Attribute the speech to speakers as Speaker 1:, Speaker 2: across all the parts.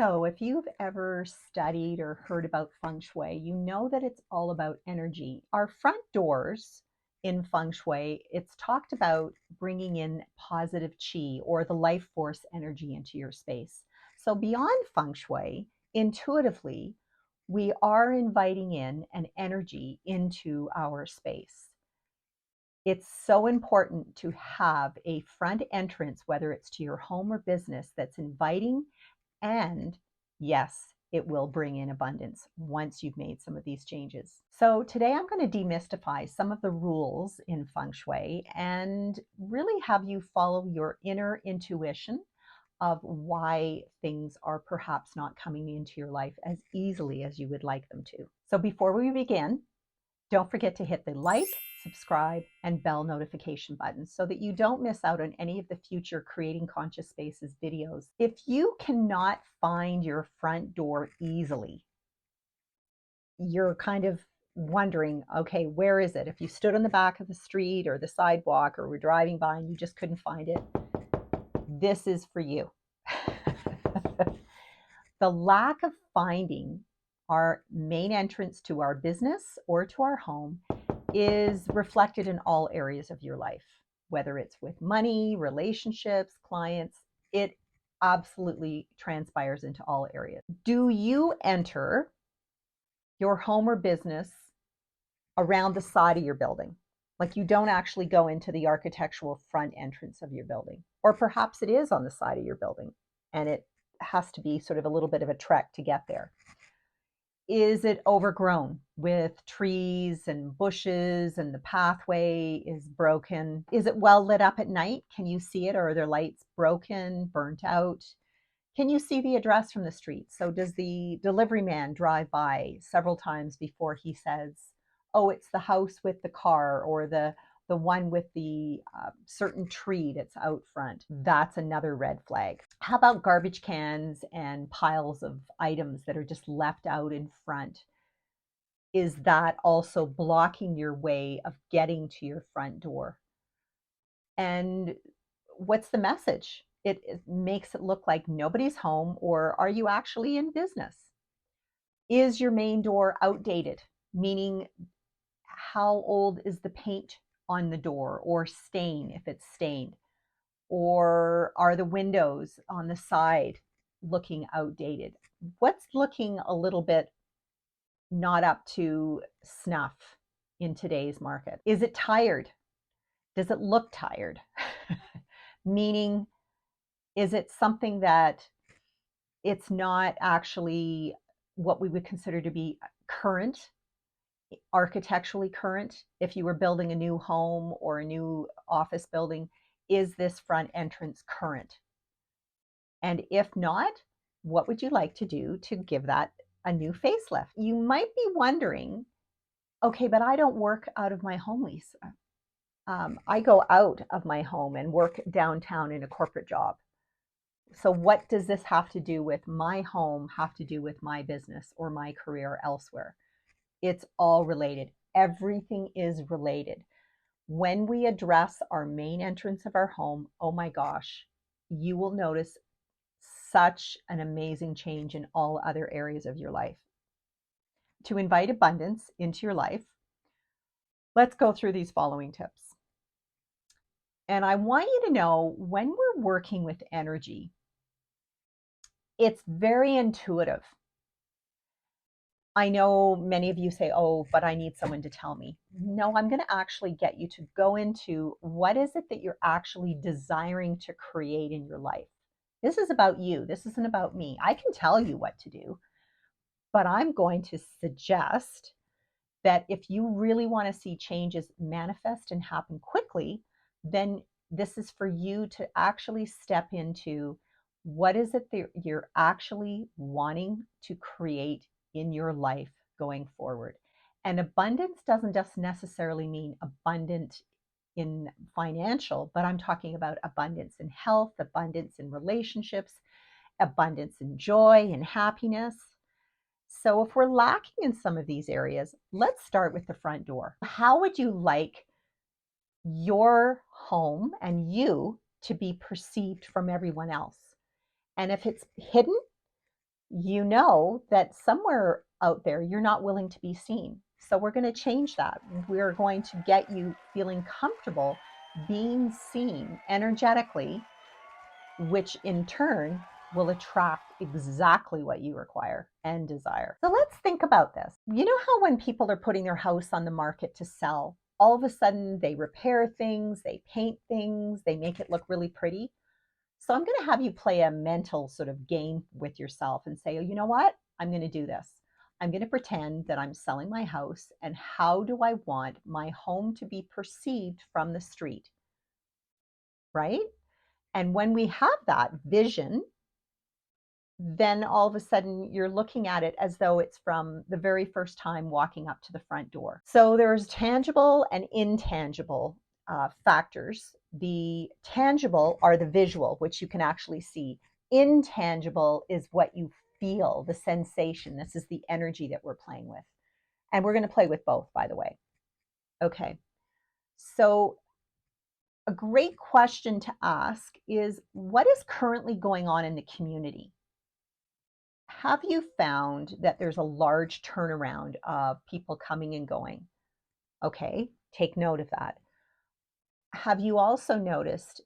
Speaker 1: So, if you've ever studied or heard about Feng Shui, you know that it's all about energy. Our front doors in Feng Shui, it's talked about bringing in positive chi or the life force energy into your space. So, beyond Feng Shui, intuitively, we are inviting in an energy into our space. It's so important to have a front entrance, whether it's to your home or business, that's inviting, and yes, it will bring in abundance once you've made some of these changes. So today I'm going to demystify some of the rules in Feng Shui and really have you follow your inner intuition of why things are perhaps not coming into your life as easily as you would like them to. So before we begin, don't forget to hit the like, subscribe, and bell notification buttons so that you don't miss out on any of the future Creating Conscious Spaces videos. If you cannot find your front door easily, you're kind of wondering, okay, where is it? If you stood on the back of the street or the sidewalk or were driving by and you just couldn't find it, this is for you. The lack of finding our main entrance to our business or to our home is reflected in all areas of your life, whether it's with money, relationships, clients. It absolutely transpires into all areas. Do you enter your home or business around the side of your building? Like you don't actually go into the architectural front entrance of your building, or perhaps it is on the side of your building and it has to be sort of a little bit of a trek to get there. Is it overgrown with trees and bushes and the pathway is broken? Is it well lit up at night? Can you see it, or are there lights broken, burnt out? Can you see the address from the street? So does the delivery man drive by several times before he says, oh, it's the house with the car, or the one with the certain tree that's out front? That's another red flag. How about garbage cans and piles of items that are just left out in front? Is that also blocking your way of getting to your front door? And what's the message? It makes it look like nobody's home, or are you actually in business? Is your main door outdated? Meaning, how old is the paint on the door, or stain if it's stained? Or are the windows on the side looking outdated? What's looking a little bit not up to snuff in today's market? Is it tired? Does it look tired? Meaning, is it something that it's not actually what we would consider to be current, architecturally current? If you were building a new home or a new office building, is this front entrance current? And if not, what would you like to do to give that a new facelift? You might be wondering, okay, but I don't work out of my home, Lisa. I go out of my home and work downtown in a corporate job. So what does this have to do with my home, have to do with my business or my career elsewhere? It's all related. Everything is related. When we address our main entrance of our home, oh my gosh, you will notice such an amazing change in all other areas of your life. To invite abundance into your life, let's go through these following tips. And I want you to know, when we're working with energy, it's very intuitive. I know many of you say, oh, but I need someone to tell me. No, I'm going to actually get you to go into what is it that you're actually desiring to create in your life. This is about you. This isn't about me. I can tell you what to do, but I'm going to suggest that if you really want to see changes manifest and happen quickly, then this is for you to actually step into what is it that you're actually wanting to create in your life going forward. And abundance doesn't just necessarily mean abundant in financial, but I'm talking about abundance in health, abundance in relationships, abundance in joy and happiness. So if we're lacking in some of these areas, let's start with the front door. How would you like your home and you to be perceived from everyone else? And if it's hidden, you know that somewhere out there you're not willing to be seen. So we're going to change that. We're going to get you feeling comfortable being seen energetically, which in turn will attract exactly what you require and desire. So let's think about this. You know how when people are putting their house on the market to sell, all of a sudden they repair things, they paint things, they make it look really pretty? So I'm going to have you play a mental sort of game with yourself and say, oh, you know what? I'm going to do this. I'm going to pretend that I'm selling my house, and how do I want my home to be perceived from the street, right? And when we have that vision, then all of a sudden you're looking at it as though it's from the very first time walking up to the front door. So there's tangible and intangible factors. The tangible are the visual, which you can actually see. Intangible is what you feel, the sensation. This is the energy that we're playing with. And we're going to play with both, by the way. Okay. So a great question to ask is, what is currently going on in the community? Have you found that there's a large turnaround of people coming and going? Okay, take note of that. Have you also noticed,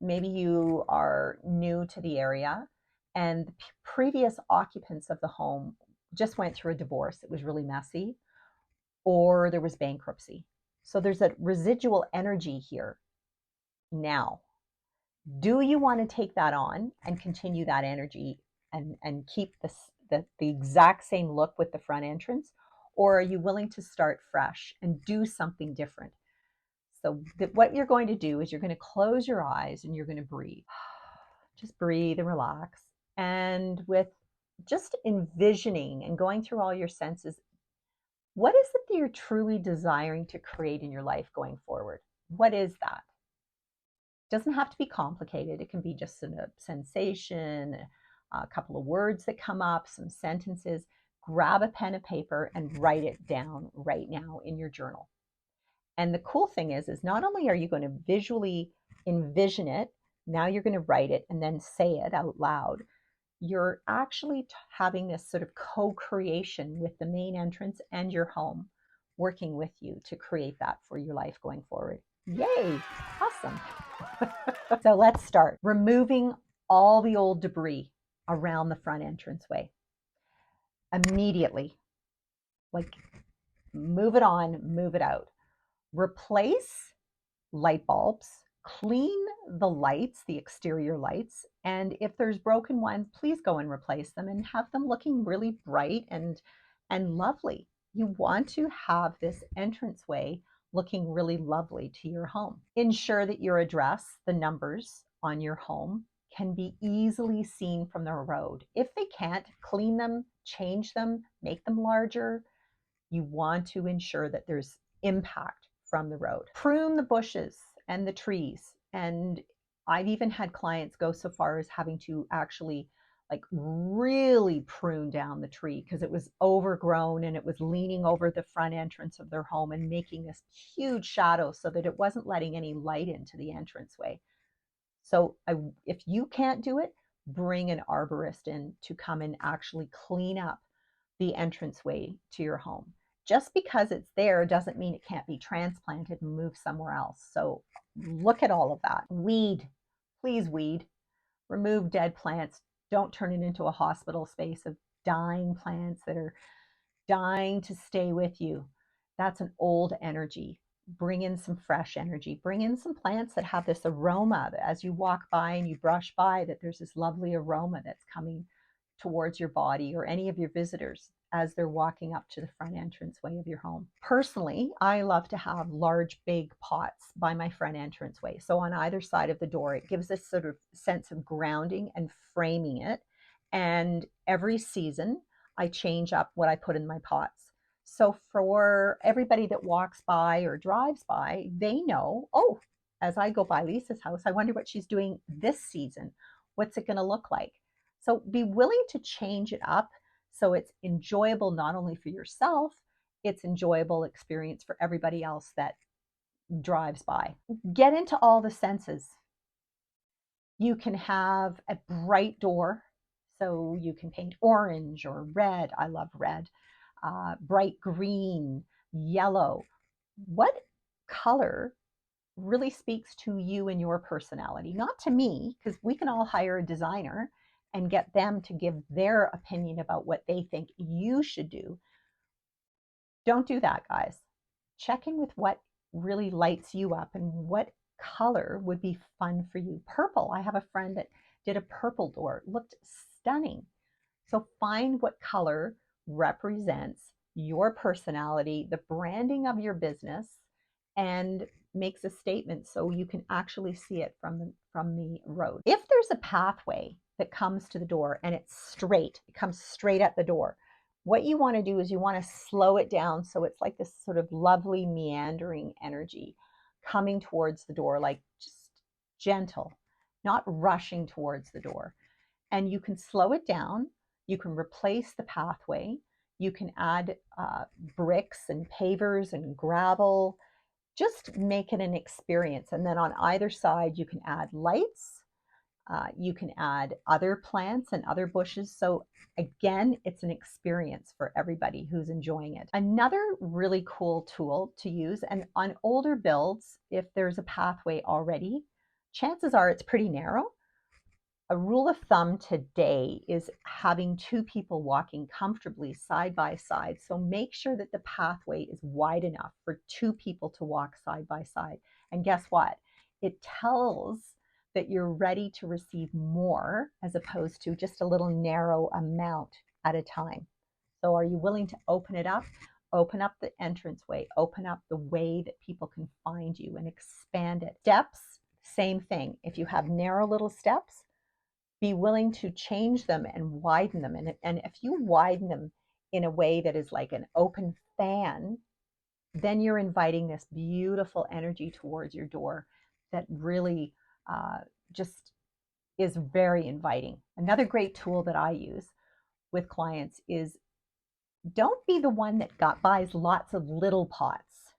Speaker 1: maybe you are new to the area and the previous occupants of the home just went through a divorce? It was really messy, or there was bankruptcy. So there's a residual energy here now. Do you want to take that on and continue that energy and keep the exact same look with the front entrance? Or are you willing to start fresh and do something different? So what you're going to do is you're going to close your eyes and you're going to breathe. Just breathe and relax. And with just envisioning and going through all your senses, what is it that you're truly desiring to create in your life going forward? What is that? Doesn't have to be complicated. It can be just a sensation, a couple of words that come up, some sentences. Grab a pen and paper and write it down right now in your journal. And the cool thing is not only are you going to visually envision it, now you're going to write it and then say it out loud. You're actually having this sort of co-creation with the main entrance and your home, working with you to create that for your life going forward. Yay! Awesome. So let's start removing all the old debris around the front entranceway. Immediately, like move it on, move it out. Replace light bulbs, clean the lights, the exterior lights, and if there's broken ones, please go and replace them and have them looking really bright and lovely. You want to have this entranceway looking really lovely to your home. Ensure that your address, the numbers on your home, can be easily seen from the road. If they can't, clean them, change them, make them larger. You want to ensure that there's impact from the road. Prune the bushes and the trees. And I've even had clients go so far as having to actually like really prune down the tree because it was overgrown and it was leaning over the front entrance of their home and making this huge shadow so that it wasn't letting any light into the entranceway. So if you can't do it, bring an arborist in to come and actually clean up the entranceway to your home. Just because it's there doesn't mean it can't be transplanted and moved somewhere else. So look at all of that. Weed, please weed. Remove dead plants. Don't turn it into a hospital space of dying plants that are dying to stay with you. That's an old energy. Bring in some fresh energy. Bring in some plants that have this aroma that as you walk by and you brush by, that there's this lovely aroma that's coming towards your body or any of your visitors as they're walking up to the front entranceway of your home. Personally, I love to have large, big pots by my front entranceway. So on either side of the door, it gives this sort of sense of grounding and framing it. And every season, I change up what I put in my pots. So for everybody that walks by or drives by, they know, oh, as I go by Lisa's house, I wonder what she's doing this season. What's it going to look like? So be willing to change it up so it's enjoyable not only for yourself, it's enjoyable experience for everybody else that drives by. Get into all the senses. You can have a bright door So you can paint orange or red. I love red, bright green, yellow. What color really speaks to you and your personality? Not to me, because we can all hire a designer and get them to give their opinion about what they think you should do. Don't do that, guys. Check in with what really lights you up and what color would be fun for you. Purple. I have a friend that did a purple door. It looked stunning. So find what color represents your personality, the branding of your business, and makes a statement so you can actually see it from the road. If there's a pathway that comes to the door and it's straight, it comes straight at the door, what you want to do is you want to slow it down so it's like this sort of lovely meandering energy coming towards the door, like just gentle, not rushing towards the door. And you can slow it down. You can replace the pathway. You can add bricks and pavers and gravel. Just make it an experience. And then on either side, you can add lights. You can add other plants and other bushes. So again, it's an experience for everybody who's enjoying it. Another really cool tool to use, and on older builds, if there's a pathway already, chances are it's pretty narrow. A rule of thumb today is having two people walking comfortably side by side. So make sure that the pathway is wide enough for two people to walk side by side. And guess what? It tells that you're ready to receive more as opposed to just a little narrow amount at a time. So are you willing to open it up? Open up the entranceway, open up the way that people can find you and expand it. Steps, same thing. If you have narrow little steps, be willing to change them and widen them. And if you widen them in a way that is like an open fan, then you're inviting this beautiful energy towards your door that really just is very inviting. Another great tool that I use with clients is don't be the one that buys lots of little pots.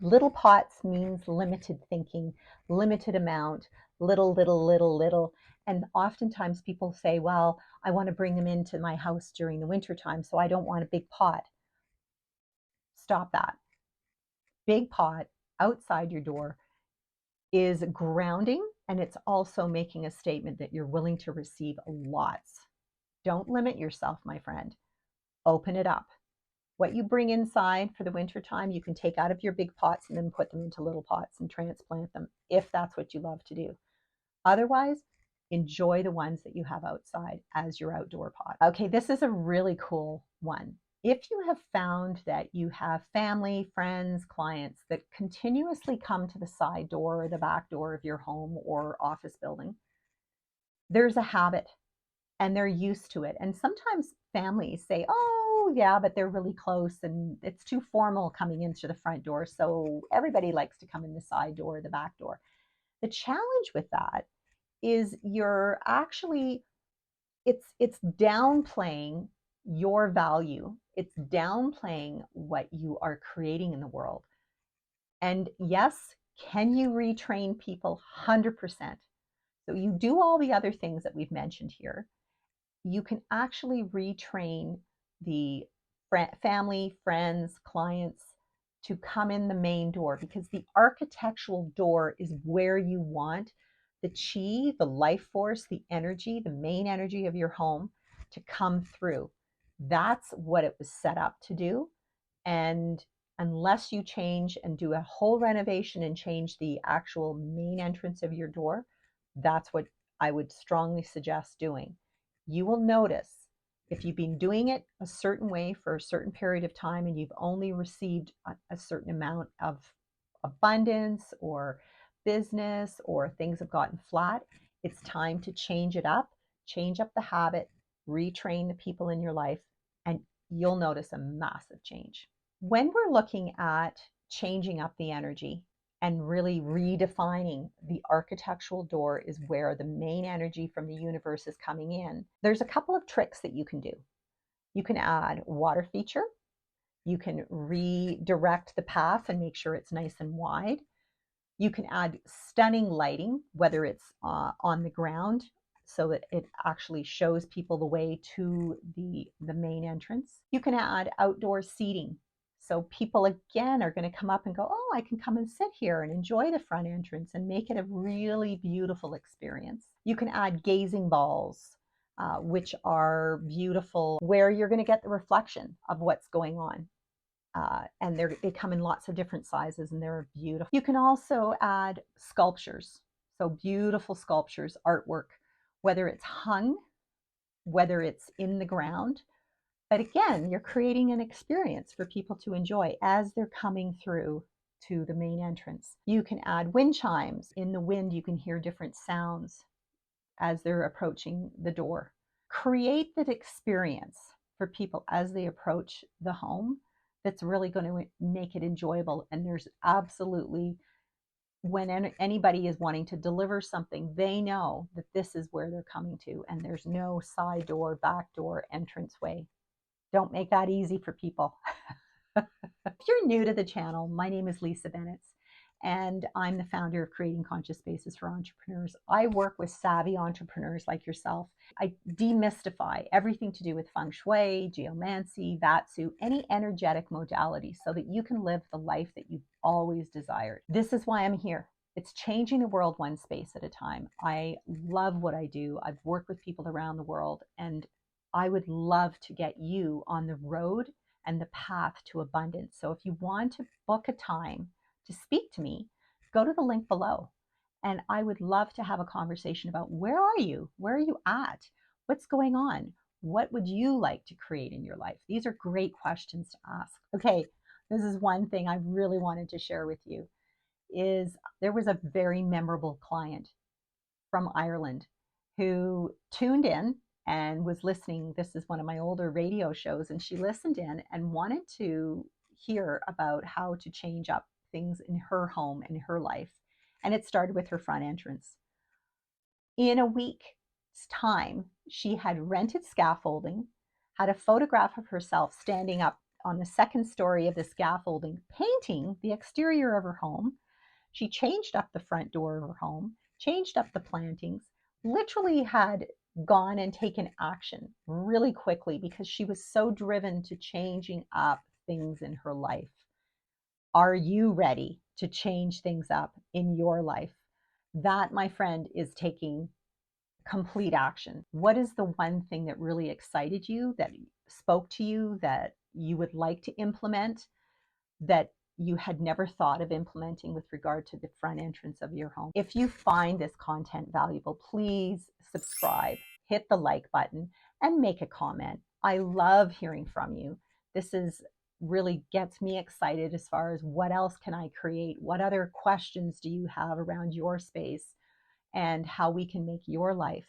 Speaker 1: Little pots means limited thinking, limited amount, little. And oftentimes people say, well, I want to bring them into my house during the winter time, so I don't want a big pot. Stop that. Big pot outside your door is grounding, and it's also making a statement that you're willing to receive lots. Don't limit yourself, my friend. Open it up. What you bring inside for the winter time, you can take out of your big pots and then put them into little pots and transplant them if that's what you love to do. Otherwise, enjoy the ones that you have outside as your outdoor pot. Okay, this is a really cool one. If you have found that you have family, friends, clients that continuously come to the side door or the back door of your home or office building, there's a habit and they're used to it. And sometimes families say, oh, yeah, but they're really close and it's too formal coming into the front door. So everybody likes to come in the side door or the back door. The challenge with that is you're actually, it's downplaying your value. It's downplaying what you are creating in the world. And yes, can you retrain people? 100%. So you do all the other things that we've mentioned here. You can actually retrain the family, friends, clients to come in the main door, because the architectural door is where you want the chi, the life force, the energy, the main energy of your home to come through. That's what it was set up to do. And unless you change and do a whole renovation and change the actual main entrance of your door, that's what I would strongly suggest doing. You will notice if you've been doing it a certain way for a certain period of time and you've only received a certain amount of abundance or business, or things have gotten flat, it's time to change it up, change up the habit, retrain the people in your life, and you'll notice a massive change. When we're looking at changing up the energy and really redefining the architectural door is where the main energy from the universe is coming in, there's a couple of tricks that you can do. You can add water feature. You can redirect the path and make sure it's nice and wide. You can add stunning lighting, whether it's on the ground, so that it actually shows people the way to the main entrance. You can add outdoor seating. So people again are going to come up and go, oh, I can come and sit here and enjoy the front entrance and make it a really beautiful experience. You can add gazing balls, which are beautiful, where you're going to get the reflection of what's going on. And they come in lots of different sizes and they're beautiful. You can also add sculptures. So beautiful sculptures, artwork, whether it's hung, whether it's in the ground. But again, you're creating an experience for people to enjoy as they're coming through to the main entrance. You can add wind chimes. In the wind, you can hear different sounds as they're approaching the door. Create that experience for people as they approach the home that's really going to make it enjoyable. And there's absolutely, when anybody is wanting to deliver something, they know that this is where they're coming to, and there's no side door, back door, entranceway. Don't make that easy for people. If you're new to the channel, my name is Lisa Benitz, and I'm the founder of Creating Conscious Spaces for Entrepreneurs. I work with savvy entrepreneurs like yourself. I demystify everything to do with Feng Shui, geomancy, Vatsu, any energetic modality so that you can live the life that you've always desired. This is why I'm here. It's changing the world one space at a time. I love what I do. I've worked with people around the world, and I would love to get you on the road and the path to abundance. So if you want to book a time to speak to me, go to the link below. And I would love to have a conversation about where are you? Where are you at? What's going on? What would you like to create in your life? These are great questions to ask. Okay, this is one thing I really wanted to share with you is there was a very memorable client from Ireland who tuned in and was listening. This is one of my older radio shows, and she listened in and wanted to hear about how to change up things in her home and her life. And it started with her front entrance. In a week's time, she had rented scaffolding, had a photograph of herself standing up on the second story of the scaffolding, painting the exterior of her home. She changed up the front door of her home, changed up the plantings, literally had gone and taken action really quickly because she was so driven to changing up things in her life. Are you ready to change things up in your life? That, my friend, is taking complete action. What is the one thing that really excited you, that spoke to you, that you would like to implement, that you had never thought of implementing with regard to the front entrance of your home? If you find this content valuable, please subscribe, hit the like button, and make a comment. I love hearing from you. This is really gets me excited as far as what else can I create? What other questions do you have around your space, and how we can make your life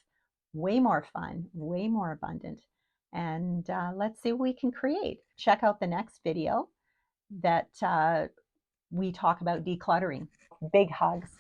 Speaker 1: way more fun, way more abundant. And let's see what we can create. Check out the next video that we talk about decluttering. Big hugs.